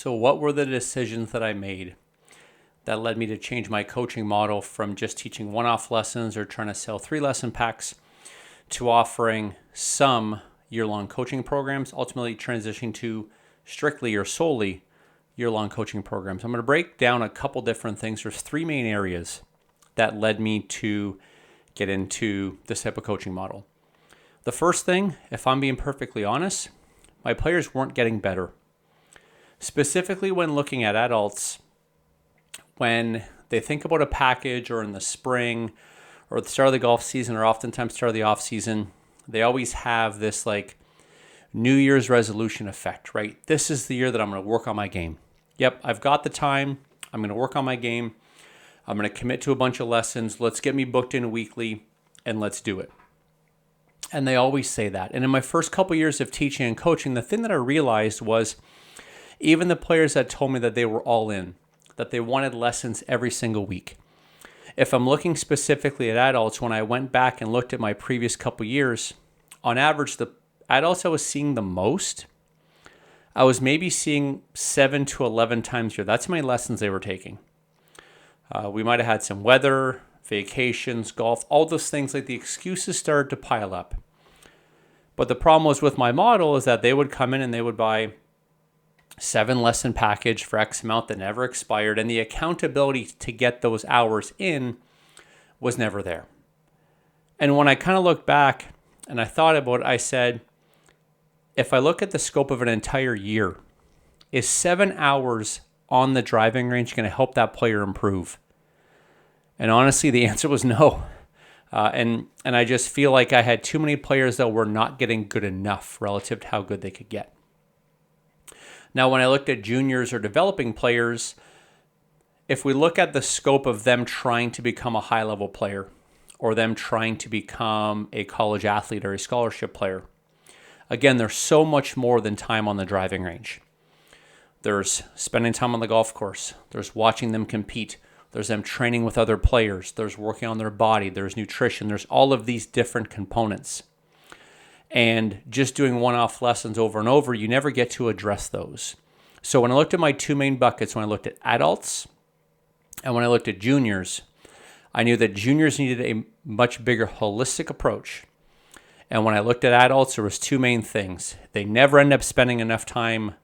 So what were the decisions that I made that led me to change my coaching model from just teaching one-off lessons or trying to sell 3-lesson packs to offering some year-long coaching programs, ultimately transitioning to strictly or solely year-long coaching programs? I'm going to break down a couple different things. There's 3 main areas that led me to get into this type of coaching model. The first thing, if I'm being perfectly honest, my players weren't getting better. Specifically when looking at adults, when they think about a package or in the spring or at the start of the golf season or oftentimes start of the off season, they always have this like New Year's resolution effect, right? This is the year that I'm going to work on my game. Yep, I've got the time. I'm going to work on my game. I'm going to commit to a bunch of lessons. Let's get me booked in weekly and let's do it. And they always say that. And in my first couple years of teaching and coaching, the thing that I realized was even the players that told me that they were all in, that they wanted lessons every single week. If I'm looking specifically at adults, when I went back and looked at my previous couple years, on average, the adults I was seeing the most, I was maybe seeing 7 to 11 times a year. That's how many lessons they were taking. We might have had some weather, vacations, golf, all those things, like the excuses started to pile up. But the problem was with my model is that they would come in and they would buy 7-lesson package for X amount that never expired, and the accountability to get those hours in was never there. And when I kind of looked back and I thought about it, I said, if I look at the scope of an entire year, is 7 hours on the driving range going to help that player improve? And honestly, the answer was no. And I just feel like I had too many players that were not getting good enough relative to how good they could get. Now, when I looked at juniors or developing players, if we look at the scope of them trying to become a high-level player or them trying to become a college athlete or a scholarship player, again, there's so much more than time on the driving range. There's spending time on the golf course. There's watching them compete. There's them training with other players. There's working on their body. There's nutrition. There's all of these different components. And just doing one-off lessons over and over, you never get to address those. So when I looked at my 2 main buckets, when I looked at adults and when I looked at juniors, I knew that juniors needed a much bigger holistic approach. And when I looked at adults, there was 2 main things. They never end up spending enough time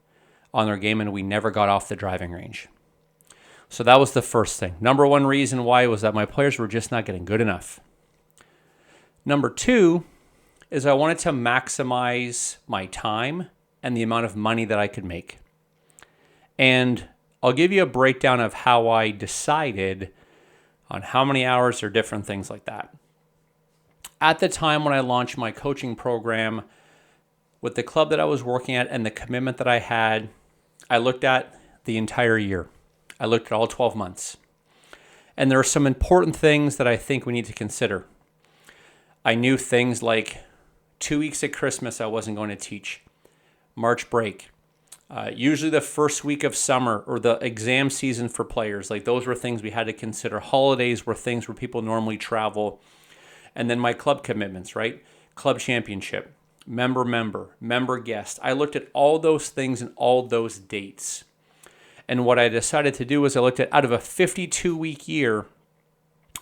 on their game, and we never got off the driving range. So that was the first thing. Number 1 reason why was that my players were just not getting good enough. Number 2 is I wanted to maximize my time and the amount of money that I could make. And I'll give you a breakdown of how I decided on how many hours or different things like that. At the time when I launched my coaching program with the club that I was working at and the commitment that I had, I looked at the entire year. I looked at all 12 months. And there are some important things that I think we need to consider. I knew things like 2 weeks at Christmas I wasn't going to teach. March break. Usually the first week of summer or the exam season for players. Like those were things we had to consider. Holidays were things where people normally travel. And then my club commitments, right? Club championship, member guest. I looked at all those things and all those dates. And what I decided to do was I looked at, out of a 52-week year,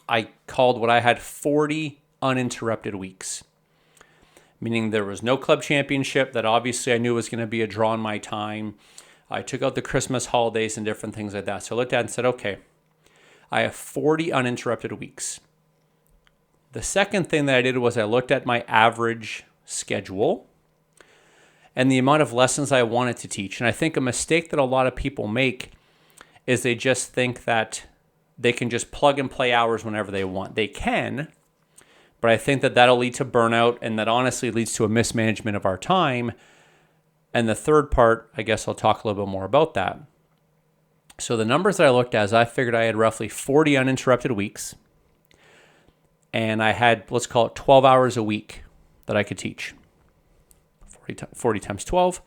I called what I had 40 uninterrupted weeks. Meaning there was no club championship that obviously I knew was going to be a draw on my time. I took out the Christmas holidays and different things like that. So I looked at it and said, okay, I have 40 uninterrupted weeks. The second thing that I did was I looked at my average schedule and the amount of lessons I wanted to teach. And I think a mistake that a lot of people make is they just think that they can just plug and play hours whenever they want. They can, but I think that that'll lead to burnout, and that honestly leads to a mismanagement of our time. And the third part, I guess I'll talk a little bit more about that. So the numbers that I looked at is I figured I had roughly 40 uninterrupted weeks, and I had, let's call it 12 hours a week that I could teach. 40 times 12,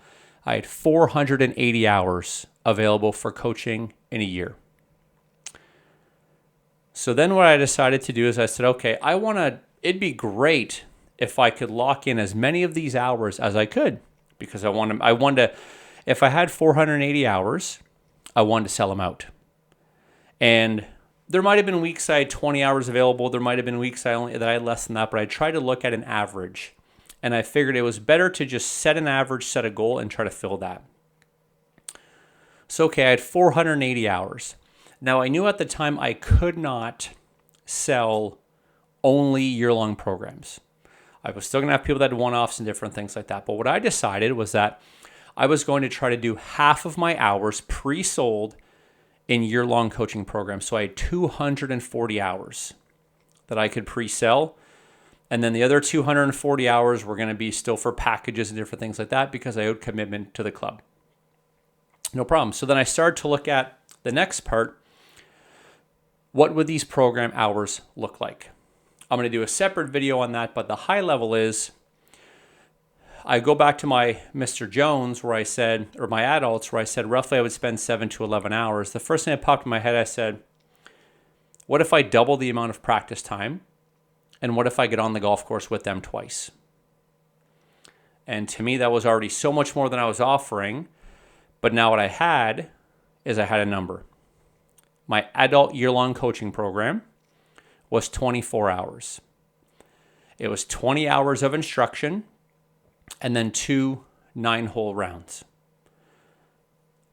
I had 480 hours available for coaching in a year. So then what I decided to do is I said, okay, it'd be great if I could lock in as many of these hours as I could, because I wanted to, If I had 480 hours, I wanted to sell them out. And there might have been weeks I had 20 hours available. There might have been weeks that I had less than that, but I tried to look at an average. And I figured it was better to just set an average, set a goal, and try to fill that. So, okay, I had 480 hours. Now, I knew at the time I could not sell only year-long programs. I was still going to have people that had one-offs and different things like that. But what I decided was that I was going to try to do half of my hours pre-sold in year-long coaching programs. So I had 240 hours that I could pre-sell. And then the other 240 hours were going to be still for packages and different things like that because I owed commitment to the club. No problem. So then I started to look at the next part. What would these program hours look like? I'm going to do a separate video on that, but the high level is I go back to my Mr. Jones where I said, or my adults where I said roughly I would spend 7 to 11 hours. The first thing that popped in my head, I said, what if I double the amount of practice time? And what if I get on the golf course with them twice? And to me, that was already so much more than I was offering. But now what I had is I had a number. My adult year-long coaching program was 24 hours. It was 20 hours of instruction and then 2 9-hole rounds.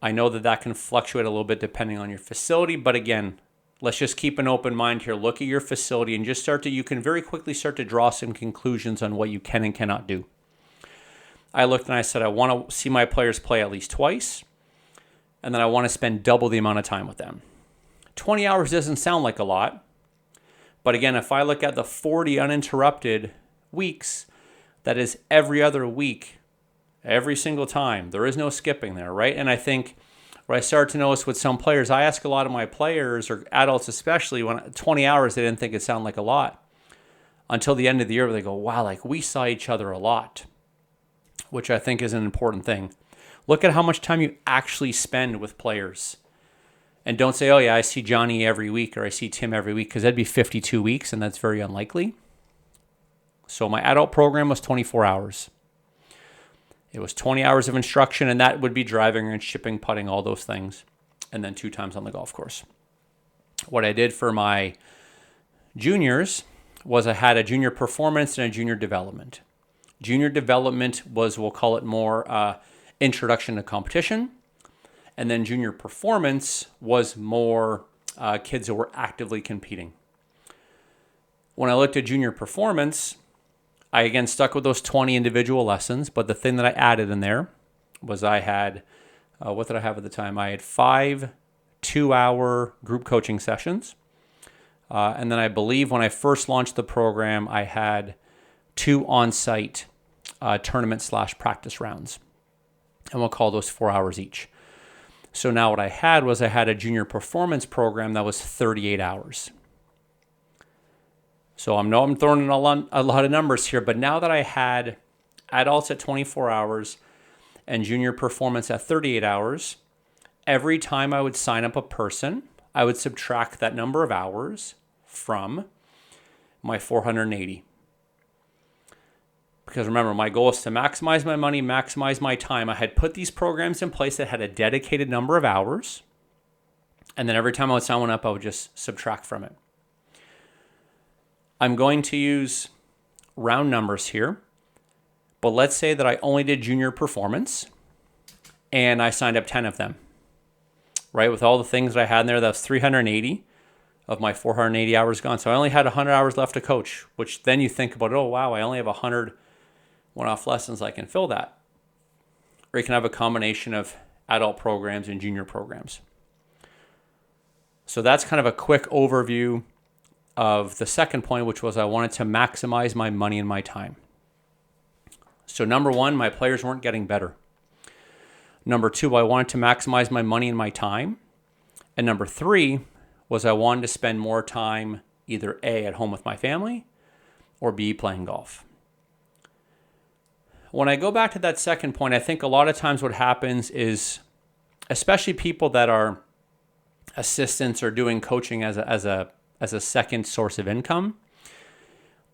I know that can fluctuate a little bit depending on your facility, but again, let's just keep an open mind here. Look at your facility and just you can very quickly start to draw some conclusions on what you can and cannot do. I looked and I said, I want to see my players play at least twice, and then I want to spend double the amount of time with them. 20 hours doesn't sound like a lot, but again, if I look at the 40 uninterrupted weeks, that is every other week, every single time. There is no skipping there, right? And I think what I started to notice with some players, I ask a lot of my players, or adults especially, when 20 hours, they didn't think it sounded like a lot. Until the end of the year, they go, wow, like we saw each other a lot, which I think is an important thing. Look at how much time you actually spend with players. And don't say, oh yeah, I see Johnny every week or I see Tim every week, because that'd be 52 weeks and that's very unlikely. So my adult program was 24 hours. It was 20 hours of instruction, and that would be driving and shipping, putting, all those things, and then 2 times on the golf course. What I did for my juniors was I had a junior performance and a junior development. Junior development was, we'll call it more introduction to competition. And then junior performance was more kids that were actively competing. When I looked at junior performance, I again stuck with those 20 individual lessons, but the thing that I added in there was I had, what did I have at the time? I had 5 2-hour group coaching sessions. And then I believe when I first launched the program, I had 2 on-site tournament/practice rounds. And we'll call those 4 hours each. So now what I had was I had a junior performance program that was 38 hours. So I know I'm throwing in a lot of numbers here, but now that I had adults at 24 hours and junior performance at 38 hours, every time I would sign up a person, I would subtract that number of hours from my 480. Because remember, my goal is to maximize my money, maximize my time. I had put these programs in place that had a dedicated number of hours, and then every time I would sign one up, I would just subtract from it. I'm going to use round numbers here, but let's say that I only did junior performance and I signed up 10 of them, right? With all the things that I had in there, that's 380 of my 480 hours gone. So I only had 100 hours left to coach, which then you think about, oh, wow, I only have 100 one-off lessons. I can fill that. Or you can have a combination of adult programs and junior programs. So that's kind of a quick overview of the second point, which was I wanted to maximize my money and my time. So number 1, my players weren't getting better. Number 2, I wanted to maximize my money and my time. And number 3 was I wanted to spend more time either A, at home with my family, or B, playing golf. When I go back to that second point, I think a lot of times what happens is, especially people that are assistants or doing coaching as a second source of income,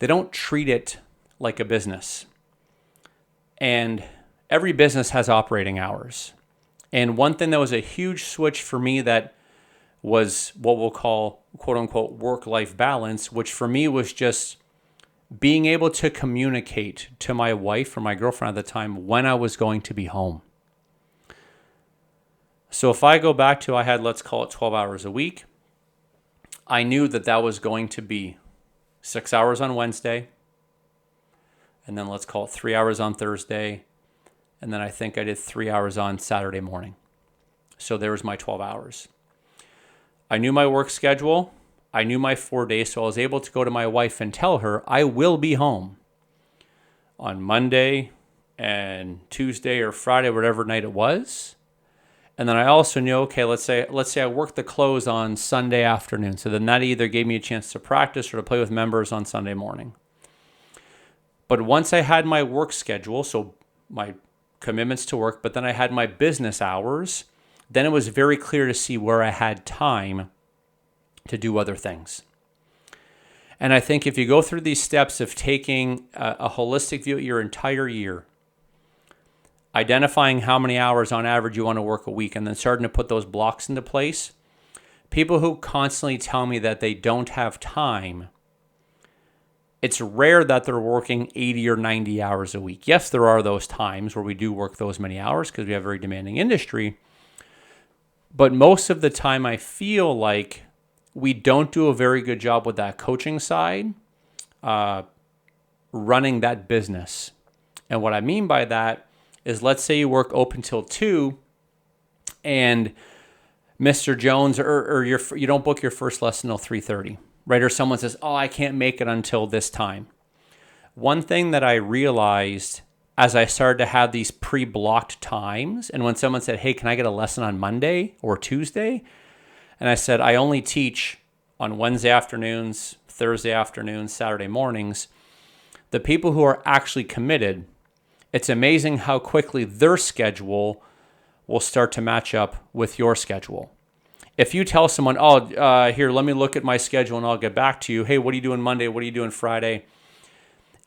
they don't treat it like a business. And every business has operating hours. And one thing that was a huge switch for me that was what we'll call quote unquote work-life balance, which for me was just being able to communicate to my wife or my girlfriend at the time when I was going to be home. So if I go back to, I had, let's call it 12 hours a week, I knew that that was going to be 6 hours on Wednesday, and then let's call it 3 hours on Thursday, and then I think I did 3 hours on Saturday morning. So there was my 12 hours. I knew my work schedule. I knew my 4 days, so I was able to go to my wife and tell her I will be home on Monday and Tuesday or Friday, whatever night it was. And then I also knew, okay, let's say I worked the close on Sunday afternoon. So then that either gave me a chance to practice or to play with members on Sunday morning. But once I had my work schedule, so my commitments to work, but then I had my business hours, then it was very clear to see where I had time to do other things. And I think if you go through these steps of taking a holistic view at your entire year, identifying how many hours on average you want to work a week, and then starting to put those blocks into place, people who constantly tell me that they don't have time, it's rare that they're working 80 or 90 hours a week. Yes, there are those times where we do work those many hours because we have a very demanding industry. But most of the time, I feel like we don't do a very good job with that coaching side, running that business. And what I mean by that is, let's say you work open till 2 and Mr. Jones or you don't book your first lesson till 3:30, right? Or someone says, oh, I can't make it until this time. One thing that I realized as I started to have these pre-blocked times, and when someone said, hey, can I get a lesson on Monday or Tuesday? And I said, I only teach on Wednesday afternoons, Thursday afternoons, Saturday mornings. The people who are actually committed, it's amazing how quickly their schedule will start to match up with your schedule. If you tell someone, here, let me look at my schedule and I'll get back to you. Hey, what are you doing Monday? What are you doing Friday?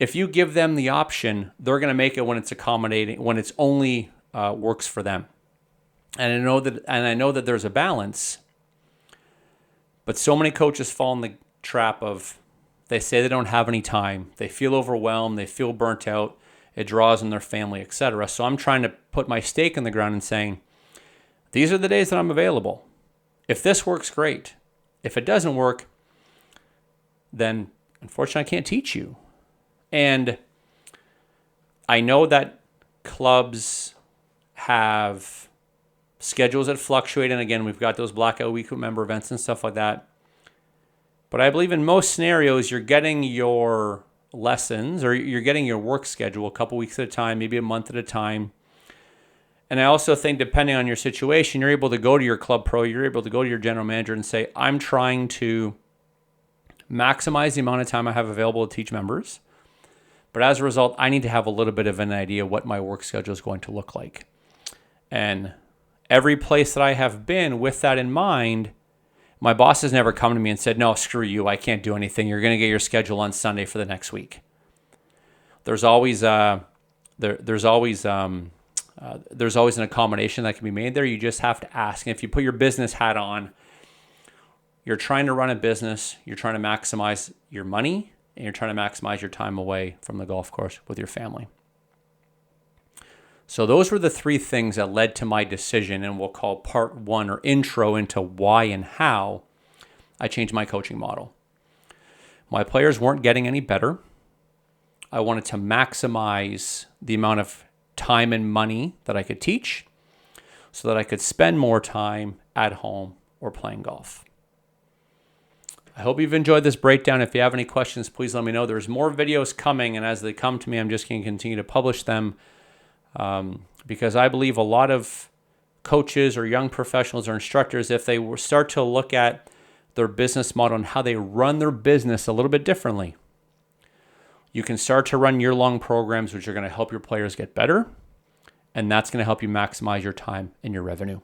If you give them the option, they're going to make it when it's accommodating, when it's only works for them. And I know that there's a balance, but so many coaches fall in the trap of, they say they don't have any time. They feel overwhelmed. They feel burnt out. It draws on their family, etc. So I'm trying to put my stake in the ground and saying, these are the days that I'm available. If this works, great. If it doesn't work, then unfortunately I can't teach you. And I know that clubs have schedules that fluctuate. And again, we've got those blackout week member events and stuff like that. But I believe in most scenarios, you're getting your lessons or you're getting your work schedule a couple weeks at a time, maybe a month at a time. And I also think depending on your situation, you're able to go to your club pro, you're able to go to your general manager and say, I'm trying to maximize the amount of time I have available to teach members. But as a result, I need to have a little bit of an idea what my work schedule is going to look like. And every place that I have been with that in mind, my boss has never come to me and said, no, screw you, I can't do anything. You're going to get your schedule on Sunday for the next week. There's always there's always an accommodation that can be made there. You just have to ask. And if you put your business hat on, you're trying to run a business, you're trying to maximize your money, and you're trying to maximize your time away from the golf course with your family. So those were the 3 things that led to my decision, and we'll call part 1 or intro into why and how I changed my coaching model. My players weren't getting any better. I wanted to maximize the amount of time and money that I could teach so that I could spend more time at home or playing golf. I hope you've enjoyed this breakdown. If you have any questions, please let me know. There's more videos coming, and as they come to me, I'm just going to continue to publish them because I believe a lot of coaches or young professionals or instructors, if they start to look at their business model and how they run their business a little bit differently, you can start to run year-long programs which are going to help your players get better, and that's going to help you maximize your time and your revenue.